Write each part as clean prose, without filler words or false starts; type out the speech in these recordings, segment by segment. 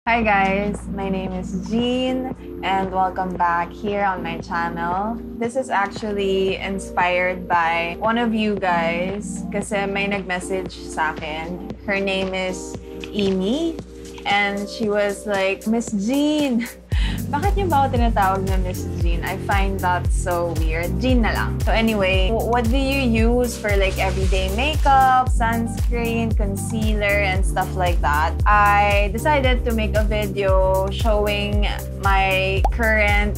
Hi guys, my name is Jean and welcome back here on my channel. This is actually inspired by one of you guys kasi may nag-message sa akin. Her name is ANY and she was like, Miss Jean, bakit niyo ba ako tinatawag na Miss Jean? I find that so weird. Jean na lang. So anyway, what do you use for like everyday makeup, sunscreen, concealer, and stuff like that? I decided to make a video showing my current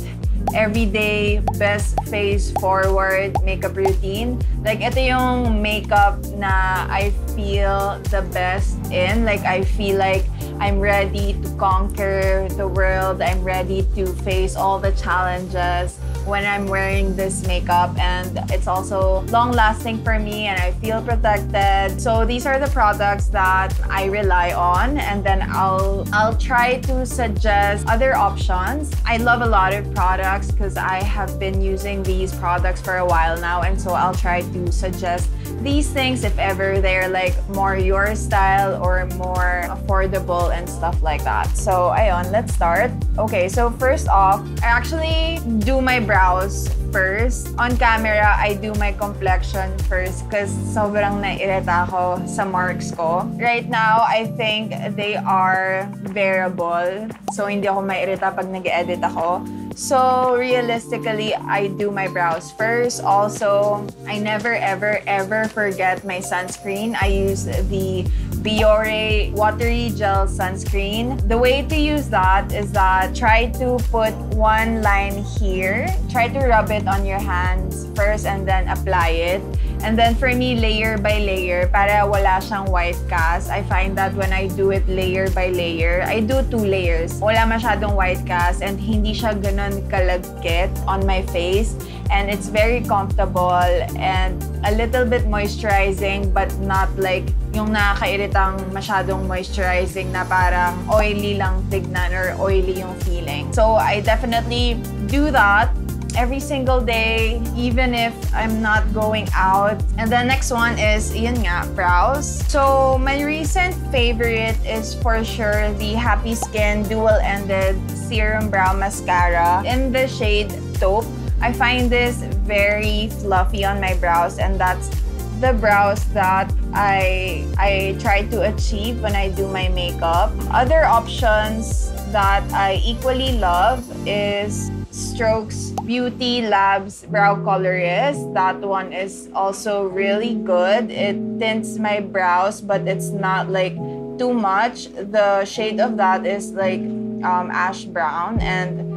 everyday best face forward makeup routine. Like, ito yung makeup na I feel the best in. Like, I feel like I'm ready to conquer the world. I'm ready to face all the challenges when I'm wearing this makeup, and it's also long-lasting for me and I feel protected. So these are the products that I rely on, and then I'll try to suggest other options. I love a lot of products because I have been using these products for a while now, and so I'll try to suggest these things if ever they're like more your style or more affordable and stuff like that. So ayun, let's start. Okay, so first off, I actually do my brows first. On camera, I do my complexion first because sobrang naiirita ako sa marks ko. Right now, I think they are bearable. So hindi ako maiirita pag nag-edit ako. So realistically, I do my brows first. Also, I never ever forget my sunscreen. I use the BEIGE watery gel sunscreen. The way to use that is that try to put one line here. Try to rub it on your hands first and then apply it. And then for me, layer by layer, para wala siyang white cast. I find that when I do it layer by layer, I do 2 layers. Wala masyadong white cast and hindi siya ganun kalagkit on my face. And it's very comfortable and a little bit moisturizing, but not like yung nakakairitang masyadong moisturizing na parang oily lang tignan or oily yung feeling. So I definitely do that every single day, even if I'm not going out. And the next one is, yun nga, brows. So my recent favorite is for sure the HAPPYISKIN dual-ended serum brow mascara in the shade taupe. I find this very fluffy on my brows, and that's the brows that I try to achieve when I do my makeup. Other options that I equally love is Strokes Beauty Labs Brow Colorist. That one is also really good. It tints my brows, but it's not like too much. The shade of that is like ash brown, and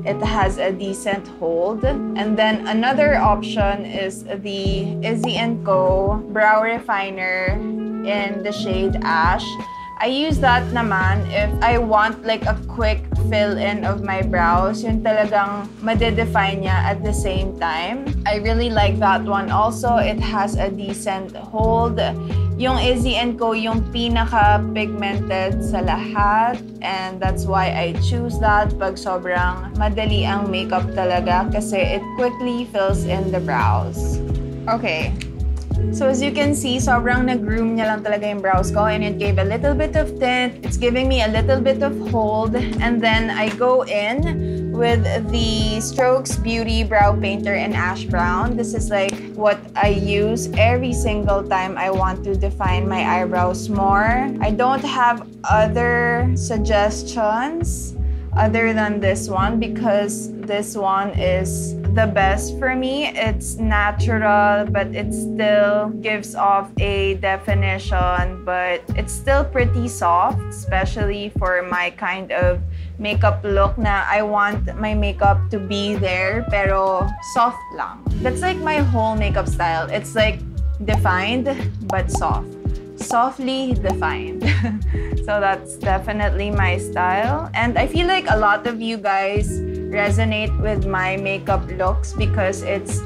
it has a decent hold. And then another option is the INTENZ Brow Refiner in the shade Ash. I use that naman if I want like a quick fill-in of my brows. Yun talagang madedefine niya at the same time. I really like that one also. It has a decent hold. Yung INTENZ yung pinaka-pigmented sa lahat, and that's why I choose that pag sobrang madali ang makeup talaga kasi it quickly fills in the brows. Okay. So as you can see, sobrang nag-groom niya lang talaga yung brows ko, and it gave a little bit of tint. It's giving me a little bit of hold. And then I go in with the Strokes Beauty Brow Painter in Ash Brown. This is like what I use every single time I want to define my eyebrows more. I don't have other suggestions other than this one because this one is the best for me. It's natural, but it still gives off a definition, but it's still pretty soft, especially for my kind of makeup look na I want my makeup to be there, pero soft lang. That's like my whole makeup style. It's like defined, but soft. Softly defined. So that's definitely my style. And I feel like a lot of you guys resonate with my makeup looks because it's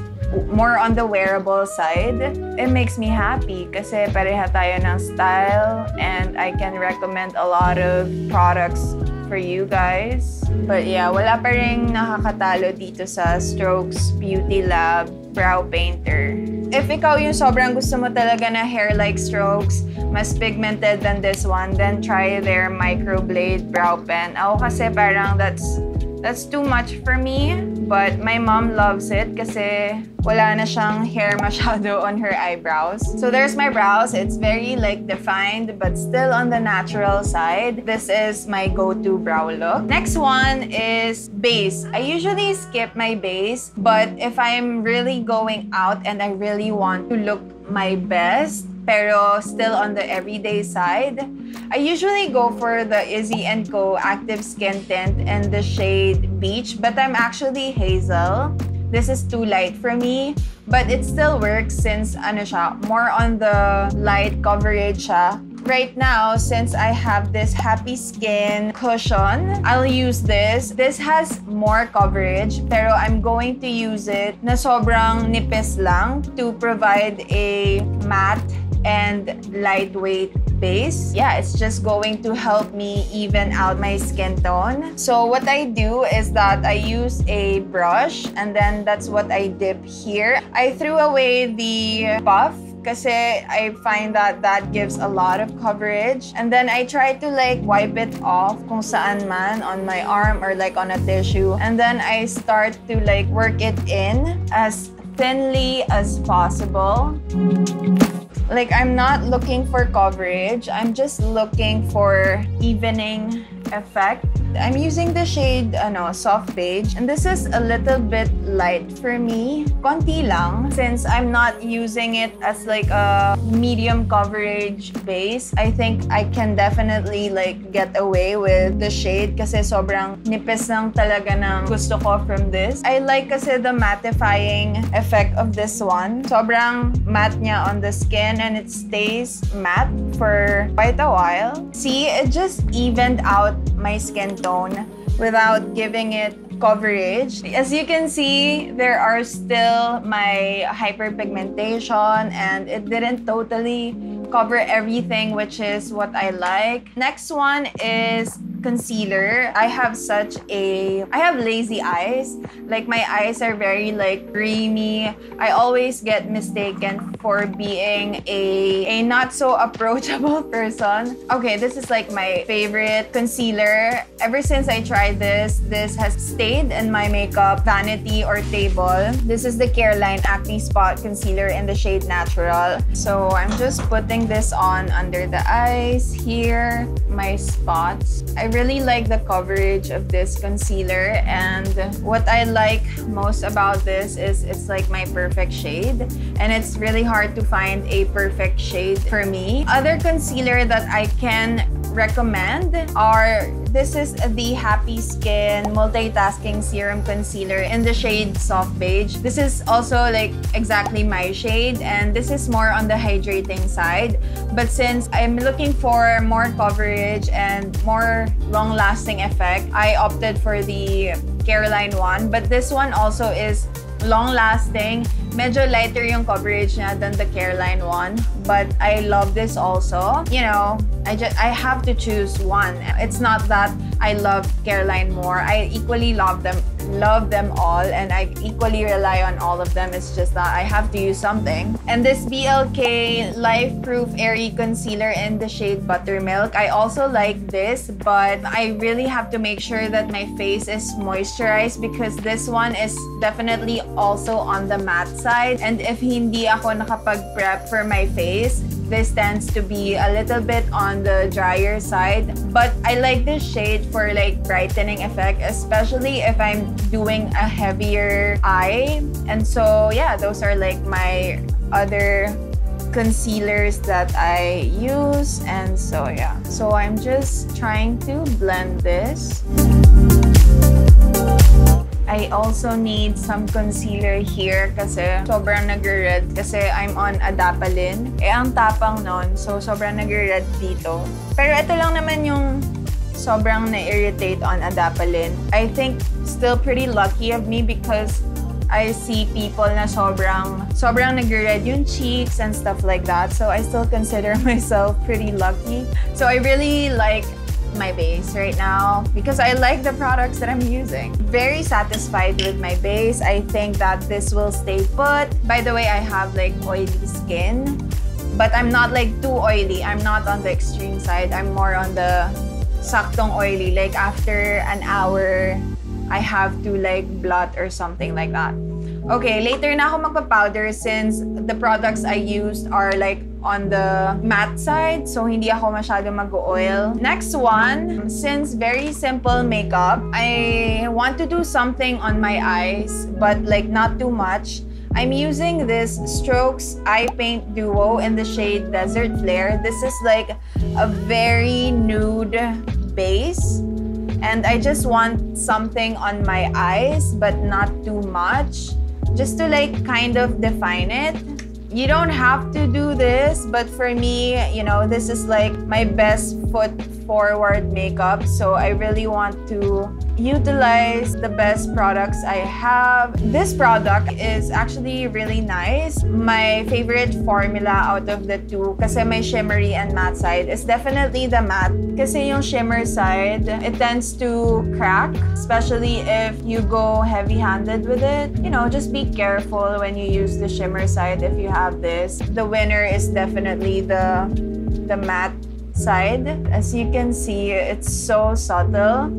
more on the wearable side. It makes me happy kasi pareha tayo ng style, and I can recommend a lot of products for you guys. But yeah, wala pa ring nakakatalo dito sa Strokes Beauty Lab brow painter. If ikaw yung sobrang gusto mo talaga na hair-like strokes, mas pigmented than this one, then try their microblade brow pen. Ako kasi parang that's too much for me, but my mom loves it kasi wala na siyang hair masyado on her eyebrows. So there's my brows. It's very like defined, but still on the natural side. This is my go-to brow look. Next one is base. I usually skip my base, but if I'm really going out and I really want to look my best, pero still on the everyday side, I usually go for the Izzy & Co Active Skin Tint in the shade Beach, but I'm actually hazel. This is too light for me, but it still works since ano siya, more on the light coverage siya. Right now, since I have this HAPPYISKIN cushion, I'll use this. This has more coverage, pero I'm going to use it na sobrang nipis lang to provide a matte and lightweight base. Yeah, it's just going to help me even out my skin tone. So what I do is that I use a brush and then that's what I dip here. I threw away the puff kasi I find that that gives a lot of coverage. And then I try to like wipe it off kung saan man on my arm or like on a tissue. And then I start to like work it in as thinly as possible. Like, I'm not looking for coverage. I'm just looking for evening effect. I'm using the shade soft beige, and this is a little bit light for me. Konti lang, since I'm not using it as like a medium coverage base. I think I can definitely like get away with the shade kasi sobrang nipis lang talaga ng gusto ko from this. I like kasi the mattifying effect of this one. Sobrang matte niya on the skin and it stays matte for quite a while. See, it just evened out my skin tone without giving it coverage. As you can see, there are still my hyperpigmentation and it didn't totally cover everything, which is what I like. Next one is concealer. I have lazy eyes. Like, my eyes are very like creamy. I always get mistaken for being a not so approachable person. Okay, this is like my favorite concealer. Ever since I tried this has stayed in my makeup vanity or table. This is the CARELINE Acne Spot Concealer in the shade Natural. So I'm just putting this on under the eyes, here, my spots. I really like the coverage of this concealer, and what I like most about this is it's like my perfect shade, and it's really hard to find a perfect shade for me. Other concealer that I can recommend are, this is the HAPPYISKIN Multitasking Serum Concealer in the shade Soft Beige. This is also like exactly my shade, and this is more on the hydrating side. But since I'm looking for more coverage and more long-lasting effect, I opted for the CARELINE one. But this one also is long-lasting. Medyo lighter yung coverage niya than the CARELINE one, but I love this also. You know, I have to choose one. It's not that I love CARELINE more. I equally love them all, and I equally rely on all of them. It's just that I have to use something. And this BLK Life Proof Airy Concealer in the shade Buttermilk. I also like this, but I really have to make sure that my face is moisturized because this one is definitely also on the matte side. And if hindi ako nakapag-prep for my face, this tends to be a little bit on the drier side. But I like this shade for like brightening effect, especially if I'm doing a heavier eye. And so yeah, those are like my other concealers that I use. And so yeah, so I'm just trying to blend this. I also need some concealer here kasi sobrang nag-red kasi I'm on adapalene. Ang tapang nun, so sobrang nag-red dito. Pero ito lang naman yung sobrang na-irritate on adapalene. I think still pretty lucky of me because I see people na sobrang nag-red yung cheeks and stuff like that. So I still consider myself pretty lucky. So I really like my base right now because I like the products that I'm using. Very satisfied with my base. I think that this will stay put. By the way, I have like oily skin, but I'm not like too oily. I'm not on the extreme side. I'm more on the saktong oily. Like after an hour, I have to like blot or something like that. Okay, later na ako magpa-powder since the products I used are like on the matte side, so hindi ako masyado mag-oil. Next one, since very simple makeup, I want to do something on my eyes, but like not too much. I'm using this Strokes Eye Paint Duo in the shade Desert Flare. This is like a very nude base. And I just want something on my eyes, but not too much. Just to like kind of define it. You don't have to do this, but for me, you know, this is like my best foot forward makeup. So I really want to utilize the best products I have. This product is actually really nice. My favorite formula out of the two, kasi may shimmery and matte side, is definitely the matte. Kasi yung shimmer side, it tends to crack, especially if you go heavy-handed with it. You know, just be careful when you use the shimmer side if you have this. The winner is definitely the matte side. As you can see, it's so subtle,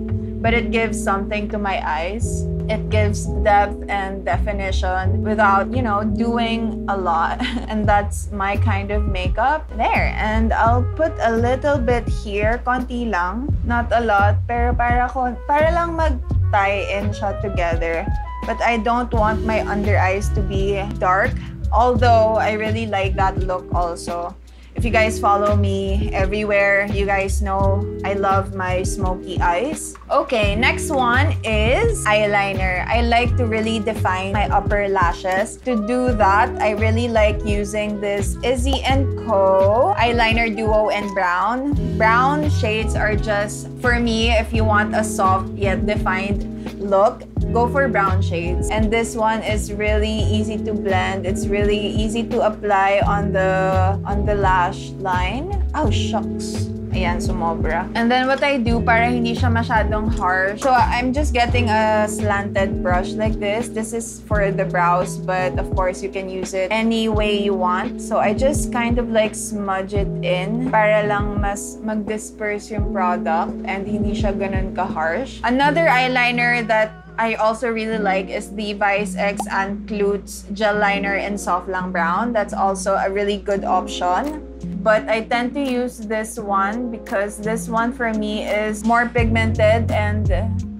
but it gives something to my eyes. It gives depth and definition without, you know, doing a lot. And that's my kind of makeup. There. And I'll put a little bit here, konti lang. Not a lot, pero para lang mag-tie in siya together. But I don't want my under eyes to be dark. Although I really like that look also. If you guys follow me everywhere, you guys know I love my smoky eyes. Okay, next one is eyeliner. I like to really define my upper lashes. To do that, I really like using this Izzy & Co. Eyeliner Duo in brown. Brown shades are just, for me, if you want a soft yet defined look, go for brown shades. And this one is really easy to blend. It's really easy to apply on the lash line. Oh, shucks. Ayan, sumobra. And then what I do para hindi siya masyadong harsh, so I'm just getting a slanted brush like this. This is for the brows, but of course you can use it any way you want. So I just kind of like smudge it in para lang mas mag-disperse yung product and hindi siya ganun ka-harsh. Another eyeliner that I also really like is the Vice X ANNECLUTZ Gel Liner in Soft Lang Brown. That's also a really good option. But I tend to use this one because this one for me is more pigmented and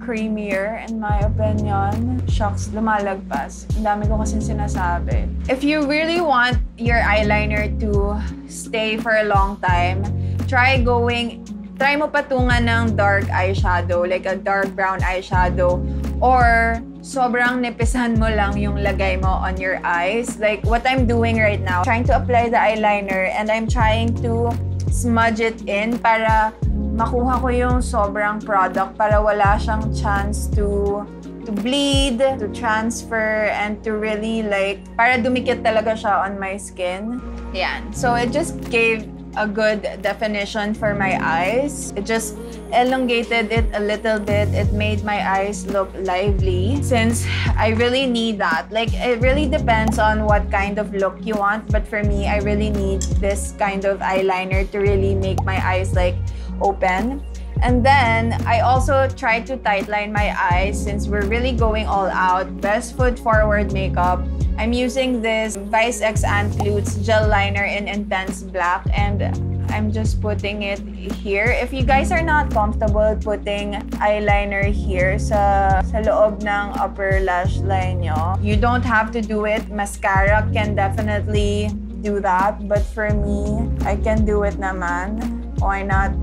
creamier in my opinion. Shucks, lumalagpas. Ang dami ko kasi sinasabi. If you really want your eyeliner to stay for a long time, try mo patungan ng dark eyeshadow, like a dark brown eyeshadow, or sobrang nipisan mo lang yung lagay mo on your eyes. Like what I'm doing right now, trying to apply the eyeliner and I'm trying to smudge it in para makuha ko yung sobrang product para wala siyang chance to bleed, to transfer, and to really like, para dumikit talaga siya on my skin. Yan. So it just gave a good definition for my eyes. It just elongated it a little bit. It made my eyes look lively since I really need that. Like, it really depends on what kind of look you want, but for me, I really need this kind of eyeliner to really make my eyes like open. And then, I also try to tightline my eyes since we're really going all out. Best foot forward makeup. I'm using this Vice X ANNECLUTZ Gel Liner in Intense Black and I'm just putting it here. If you guys are not comfortable putting eyeliner here sa loob ng upper lash line nyo, you don't have to do it. Mascara can definitely do that. But for me, I can do it naman. Why not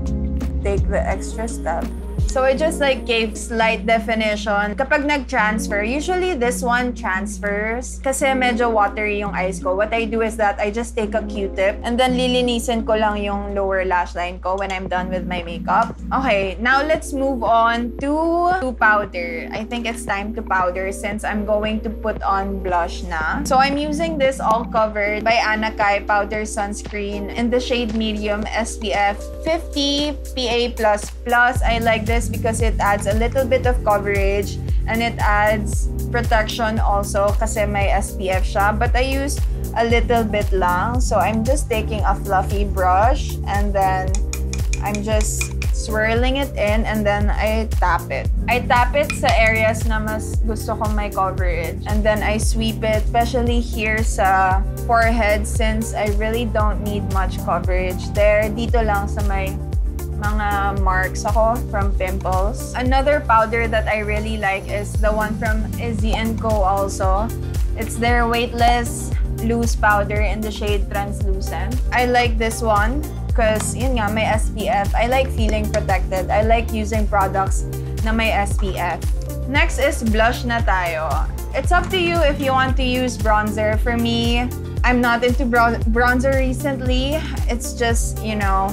take the extra step? So I just like gave slight definition. Kapag nag-transfer, usually this one transfers kasi medyo watery yung eyes ko. What I do is that I just take a Q-tip and then lilinisin ko lang yung lower lash line ko when I'm done with my makeup. Okay, now let's move on to powder. I think it's time to powder since I'm going to put on blush na. So I'm using this All Covered by ANNECLUTZ Powder Sunscreen in the shade medium SPF 50 PA++. I like this because it adds a little bit of coverage and it adds protection also kasi may SPF siya. But I use a little bit lang. So I'm just taking a fluffy brush and then I'm just swirling it in and then I tap it. I tap it sa areas na mas gusto kong may coverage. And then I sweep it, especially here sa forehead since I really don't need much coverage there. Dito lang sa may mga marks ako from pimples. Another powder that I really like is the one from INTENZ also. It's their weightless loose powder in the shade translucent. I like this one because yun nga, may SPF. I like feeling protected. I like using products na may SPF. Next is blush na tayo. It's up to you if you want to use bronzer. For me, I'm not into bronzer recently. It's just, you know,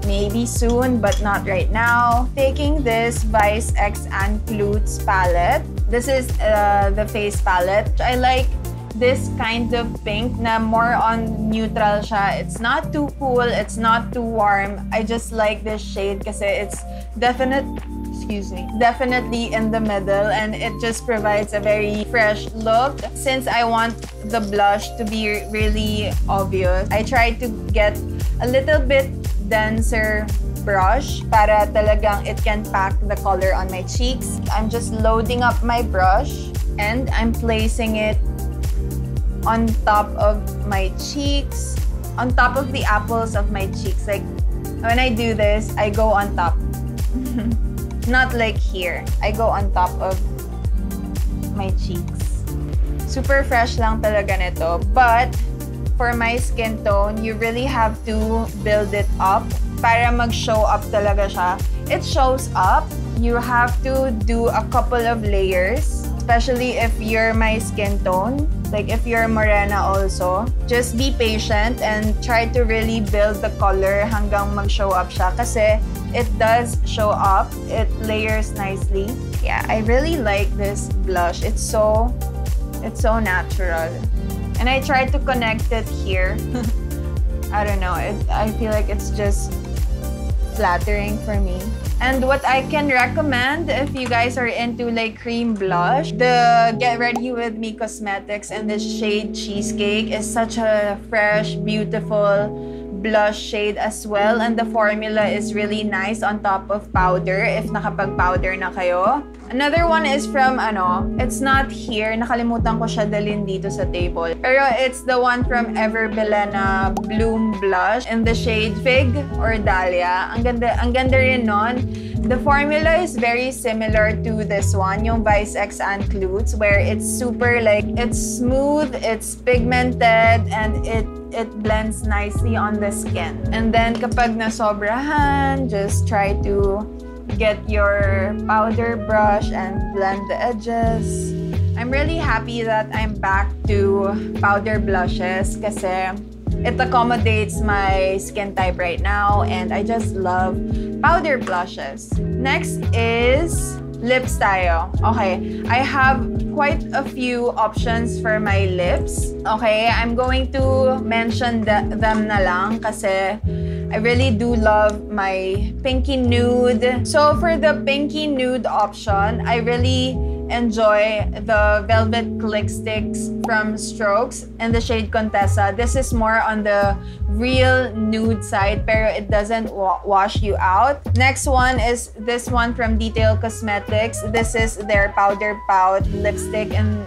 maybe soon, but not right now. Taking this BEIGE X ANNECLUTZ palette. This is the face palette. I like this kind of pink na more on neutral siya. It's not too cool, it's not too warm. I just like this shade kasi it's definitely in the middle and it just provides a very fresh look. Since I want the blush to be really obvious, I try to get a little bit denser brush para talagang it can pack the color on my cheeks. I'm just loading up my brush and I'm placing it on top of my cheeks, on top of the apples of my cheeks. Like, when I do this, I go on top. Not like here. I go on top of my cheeks. Super fresh lang talaga nito. But, for my skin tone, you really have to build it up para mag-show up talaga siya. It shows up. You have to do a couple of layers, especially if you're my skin tone. Like if you're morena also, just be patient and try to really build the color hanggang mag-show up siya kasi it does show up. It layers nicely. Yeah, I really like this blush. It's so natural. And I try to connect it here. I don't know. I feel like it's just flattering for me. And what I can recommend if you guys are into like cream blush, the Get Ready With Me Cosmetics and the shade Cheesecake is such a fresh, beautiful blush shade as well. And the formula is really nice on top of powder if nakapag-powder na kayo. Another one is from, it's not here. Nakalimutan ko siya dalhin dito sa table. Pero it's the one from Everbelena Bloom Blush in the shade Fig or Dahlia. Ang ganda rin nun. The formula is very similar to this one, yung BEIGE X ANNECLUTZ, where it's super like, it's smooth, it's pigmented, and it blends nicely on the skin. And then kapag nasobrahan, just try to get your powder brush and blend the edges. I'm really happy that I'm back to powder blushes kasi it accommodates my skin type right now and I just love powder blushes. Next is lips tayo. Okay, I have quite a few options for my lips. Okay, I'm going to mention them na lang kasi I really do love my pinky nude. So for the pinky nude option, I really enjoy the Velvet Click Sticks from Strokes in the shade Contessa. This is more on the real nude side, pero it doesn't wash you out. Next one is this one from Detail Cosmetics. This is their Powder Pout lipstick in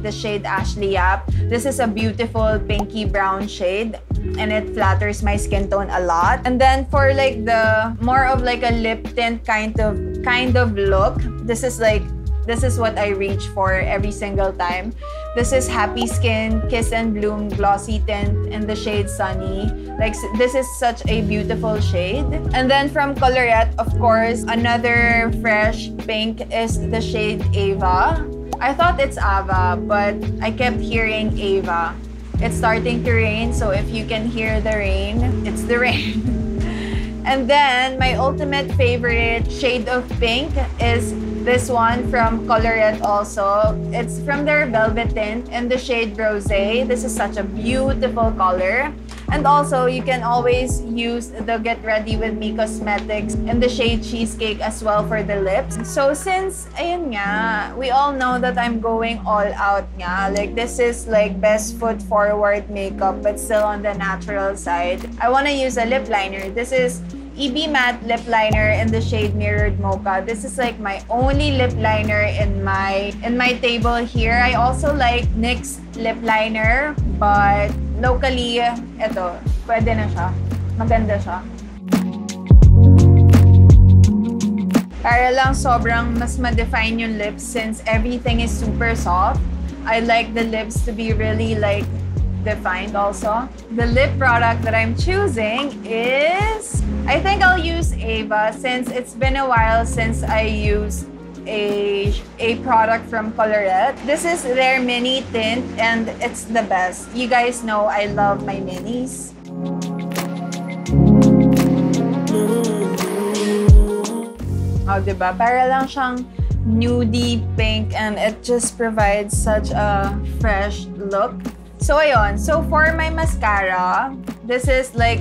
the shade Ashley Yap. This is a beautiful pinky brown shade and it flatters my skin tone a lot. And then for like the more of like a lip tint kind of look, this is what I reach for every single time. This is HAPPYISKIN Kiss and Bloom Glossy Tint in the shade Sunny. Like, this is such a beautiful shade. And then from COLORIST, of course, another fresh pink is the shade Ava. I thought it's Ava, but I kept hearing Ava. It's starting to rain, so if you can hear the rain, it's the rain. And then my ultimate favorite shade of pink is this one from COLORIST also. It's from their Velvet Tint in the shade Rosé. This is such a beautiful color. And also, you can always use the Get Ready With Me Cosmetics in the shade Cheesecake as well for the lips. So since, ayun nga, we all know that I'm going all out nga. Like, this is like best foot forward makeup but still on the natural side. I want to use a lip liner. This is EB Matte Lip Liner in the shade Mirrored Mocha. This is like my only lip liner in my table here. I also like NYX lip liner, but locally, eto, pwede na siya. Maganda siya. Para lang sobrang mas ma-define yung lips since everything is super soft. I like the lips to be really like defined also. The lip product that I'm choosing is, I think I'll use Ava since it's been a while since I used a product from COLORIST. This is their mini tint and it's the best. You guys know I love my minis. Oh, diba? Para lang siyang nudie pink and it just provides such a fresh look. So, ayun. So, for my mascara, this is like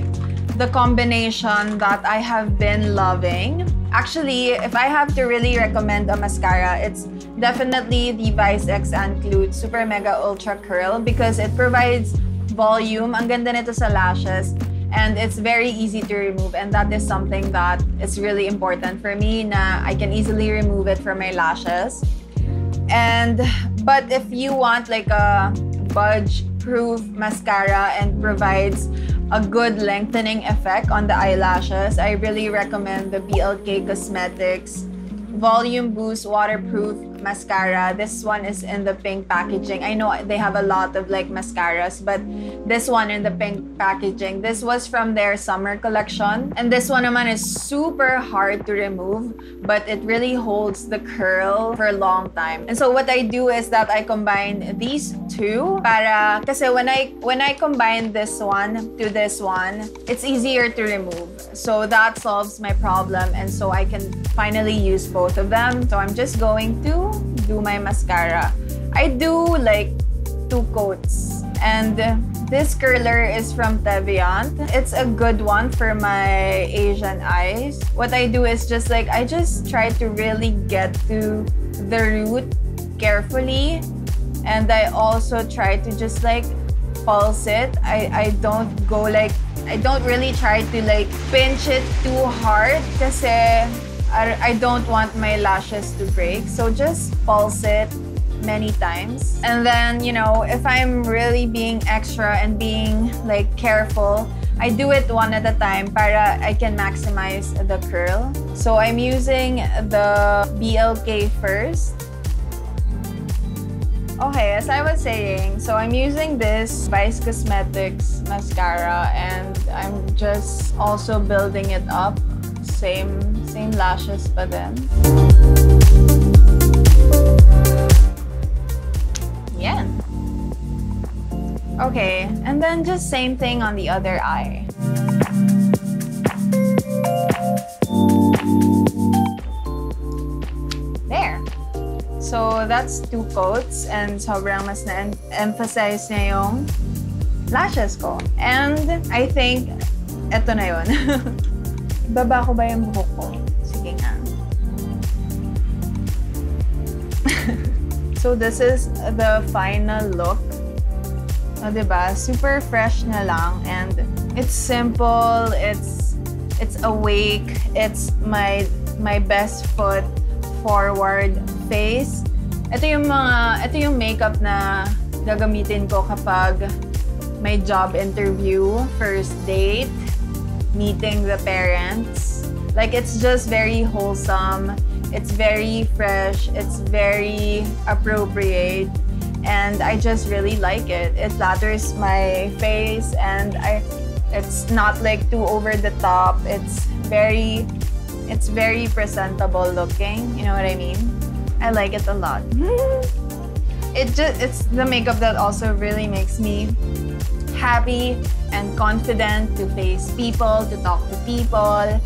the combination that I have been loving. Actually, if I have to really recommend a mascara, it's definitely the Vice X ANNECLUTZ Super Mega Ultra Curl because it provides volume. Ang ganda nito sa lashes. And it's very easy to remove. And that is something that is really important for me na I can easily remove it from my lashes. But if you want like a budge-proof mascara and provides a good lengthening effect on the eyelashes, I really recommend the BLK Cosmetics Volume Boost Waterproof Mascara. This one is in the pink packaging. I know they have a lot of like mascaras, but this one in the pink packaging. This was from their summer collection. And this one naman is super hard to remove, but it really holds the curl for a long time. And so what I do is that I combine these two para, kasi when I combine this one to this one, it's easier to remove. So that solves my problem, and so I can finally use both of them. So I'm just going to do my mascara. I do like 2 coats, and this curler is from Deviant. It's a good one for my Asian eyes. What I do is just like, I just try to really get to the root carefully, and I also try to just like pulse it. I don't go like, I don't really try to like pinch it too hard kasi I don't want my lashes to break. So just pulse it many times. And then, you know, if I'm really being extra and being like careful, I do it one at a time para I can maximize the curl. So I'm using the BLK first. Okay, as I was saying, so I'm using this Vice Cosmetics mascara and I'm just also building it up. Same lashes pa din. Yeah. Okay, and then just same thing on the other eye. There. So that's 2 coats and sobrang mas na-emphasize niya yung lashes ko. And I think eto na yun. Baba ko ba yung buhok ko? Sige nga. So this is the final look. O, diba? Super fresh na lang and it's simple, it's awake, it's my best foot forward face. Ito yung makeup na gagamitin ko kapag may job interview, first date, meeting the parents. Like, it's just very wholesome, it's very fresh, it's very appropriate, and I just really like it. It flatters my face, and it's not like too over the top. It's very presentable looking. You know what I mean? I like it a lot. It's the makeup that also really makes me happy and confident to face people, to talk to people,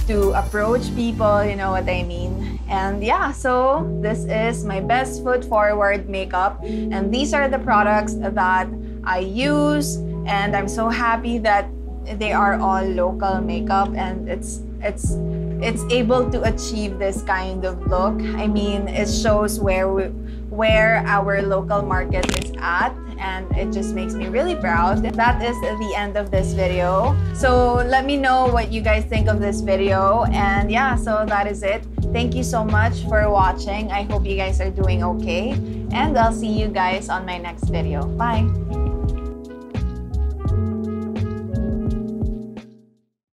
to approach people, you know what I mean? And yeah, so this is my best foot forward makeup, and these are the products that I use, and I'm so happy that they are all local makeup, and it's able to achieve this kind of look. I mean, it shows where our local market is at, and it just makes me really proud. That is the end of this video. So let me know what you guys think of this video, and yeah, so that is it. Thank you so much for watching. I hope you guys are doing okay, and I'll see you guys on my next video. Bye!